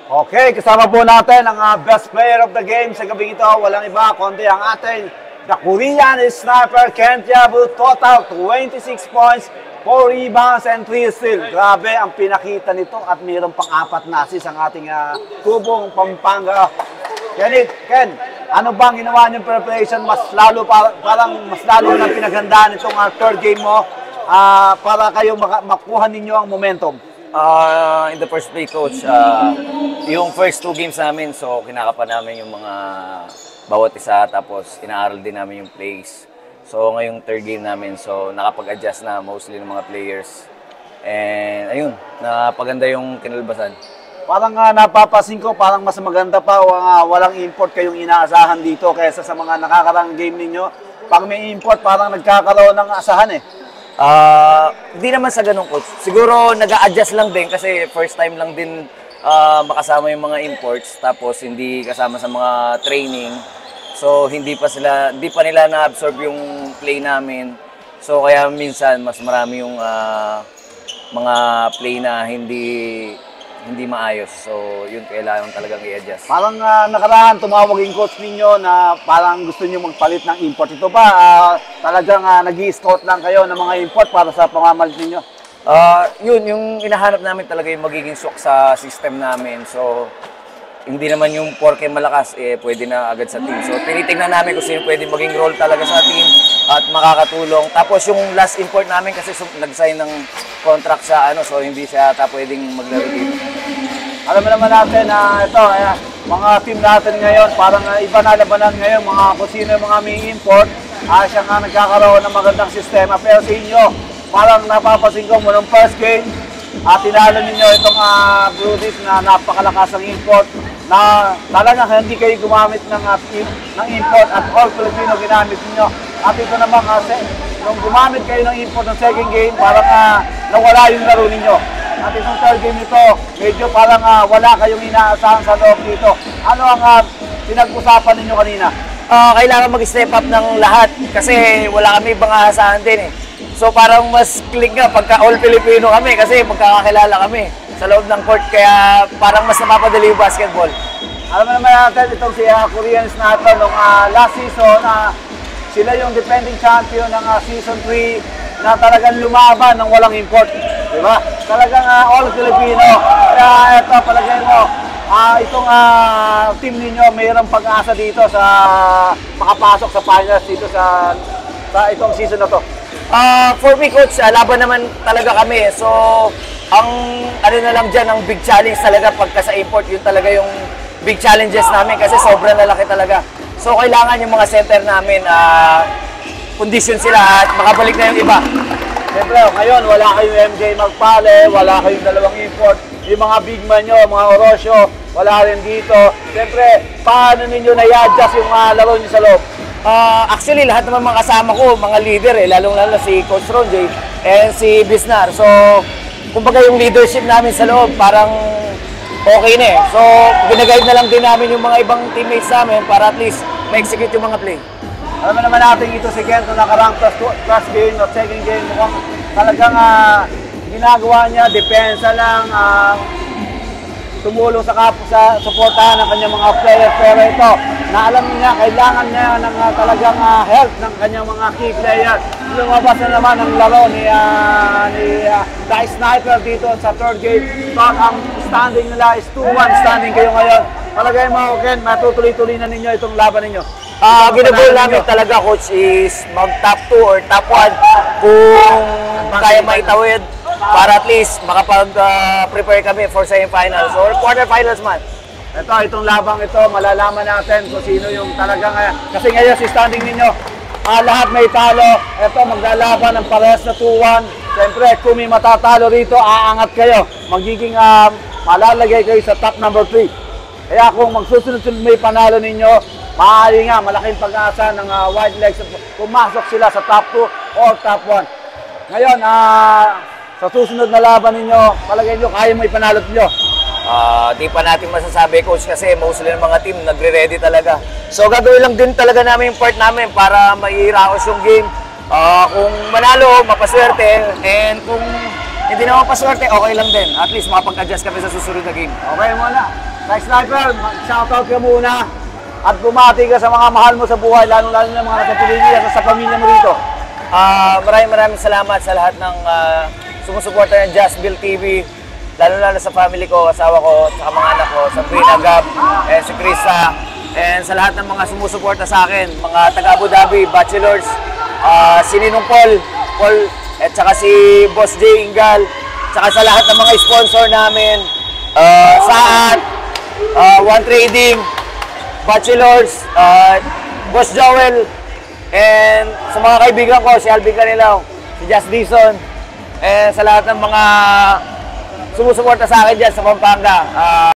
Okay, kasama po natin ang best player of the game sa gabi ito. Walang iba, kundi ang ating the Korean sniper, Kent Yabu. Total 26 points, 4 rebounds, and 3 steals. Grabe ang pinakita nito at mayroon pang 4 na assist ang ating tubong Pampanga. Ken, ano bang ginawa niyong preparation? Parang mas lalo na pinaghandaan itong third game mo para kayo makuha ninyo ang momentum. In the first place, Coach, yung first 2 games namin, so kinakapan namin yung mga bawat isa, tapos inaaral din namin yung plays. So ngayong third game namin, so nakapag-adjust na mostly ng mga players. And ayun, napaganda yung kinalbasan. Parang napapasin ko, parang mas maganda pa walang import kayong inaasahan dito kaysa sa mga nakakarang game ninyo. Pag may import, parang nagkakaroon ng asahan eh. Hindi naman sa ganun, Coach. Siguro nag-a-adjust lang din kasi first time lang din makasama yung mga imports, tapos hindi kasama sa mga training. So hindi pa nila na-absorb yung play namin. So kaya minsan mas marami yung mga play na hindi maayos. So yun, kailangan talagang i-adjust. Parang nakaraan tumawag yung coach ninyo na parang gusto niyo magpalit ng import. Ito ba talagang nag-i-scout lang kayo ng mga import para sa pamamalit ninyo? Yun, yung hinahanap namin talaga yung magiging swak sa system namin. So hindi naman yung porke malakas, pwede na agad sa team. So tinitingnan namin kung sino pwede maging role talaga sa team at makakatulong. Tapos yung last import namin kasi nag-sign ng contract sa so hindi siya pwedeng maglaro dito. Alam mo naman natin na ito, mga team natin ngayon, parang iba na labanan ngayon, kung sino yung mga may import, siya nga nagkakaroon ng magandang sistema. Pero sa inyo, parang napapasin ko mo nung first game, tinalo ninyo itong Brudis na napakalakas ng import, na talagang hindi kayo gumamit ng import at all Filipino ginamit ninyo. At ito naman kasi, nung gumamit kayo ng import ng second game, parang nawala yung laro ninyo. At itong third game nito, medyo parang wala kayong inaasahan sa loob dito. Ano ang pinag-usapan ninyo kanina? Kailangan mag-step up ng lahat kasi wala kami ibang aasahan din eh. So parang mas click nga pagka all Filipino kami kasi magkakakilala kami sa loob ng court, kaya parang mas napapadali yung basketball. Alam mo naman natin itong si Korean Sniper nung last season, sila yung defending champion ng season 3 na talagang lumaban ng walang import. Diba? Talagang all Filipino. Kaya ito, palagay mo, itong team ninyo mayroong pag-asa dito sa makapasok sa finals dito sa itong season na to. For me, Coach, laban naman talaga kami. So, ang na lang dyan, ang big challenge talaga pagka sa import, yun talaga yung big challenges namin kasi sobrang lalaki talaga. So, kailangan yung mga center namin, condition sila at makabalik na yung iba. Siyempre, ngayon, wala kayong MJ Magpale, wala kayong dalawang import. Yung mga big man nyo, mga Orosio, wala rin dito. Siyempre, paano ninyo na-adjust yung laro nyo sa loob? Actually, lahat naman mga kasama ko, mga leader lalong-lalo si Coach Ronjay and si Bisnar. So, kumbaga yung leadership namin sa loob, parang okay na eh. So, ginaguide na lang din namin yung mga ibang teammates namin para at least ma-execute yung mga play. Alam mo naman natin ito si Kento nakarang first game o second game, mukhang talagang ginagawa niya, depensa lang, tumulong sa suportahan ng kanyang mga players. Pero ito, na alam niya, kailangan niya ng talagang help ng kanyang mga key players. Lumabas na naman ang laro ni The Sniper dito sa third game. But ang standing nila is 2-1, standing kayo ngayon. Palagay mo, Ken, matutuloy-tuloy na ninyo itong laban ninyo. Ginagol namin talaga, Coach, is mag-top 2 or top 1 kung kaya maitawid para at least makapag-prepare kami for semifinals or quarterfinals man. Itong labang ito, malalaman natin kung sino yung talagang, kasi ngayon si standing ninyo, lahat may talo. Ito, maglalaban ng parehas na 2-1. Siyempre, kung may matatalo rito, aangat kayo. Magiging malalagay kayo sa top number 3. Kaya kung magsusunod-sunod may panalo ninyo, maaari nga, malaking pag-asa ng White Legs pumasok sila sa top 2 or top 1. Ngayon, sa susunod na laban ninyo, palagay nyo, kaya mo ipanalo nyo. Di pa natin masasabi, Coach, kasi mostly ng mga team nagre-ready talaga. So gagawin lang din talaga namin yung part namin para mairaos yung game. Kung manalo, mapaswerte. And kung hindi naman paswerte, okay lang din. At least makapag-adjust kami sa susunod na game. Okay muna. Kay Sniper, shoutout ka muna. At bumati ka sa mga mahal mo sa buhay, lalo-lalo na mga nasa Pilipinas at sa pamilya mo rito. Maraming salamat sa lahat ng sumusuporta ng Just Build TV. Lalo-lalo sa family ko, asawa ko, sa mga anak ko, sa Brina Gab, and si Krista. And sa lahat ng mga sumusuporta sa akin, mga taga Abu Dhabi, Bachelors, si Ninong Paul, at saka si Boss J. Ingal, saka sa lahat ng mga sponsor namin, Saat, One Trading, Bachelors, Boss Joel, and sa mga kaibigan ko, si Alvin Canilaw, si Just Dison, and sa lahat ng mga sumusuporta sa akin dyan sa Pampanga.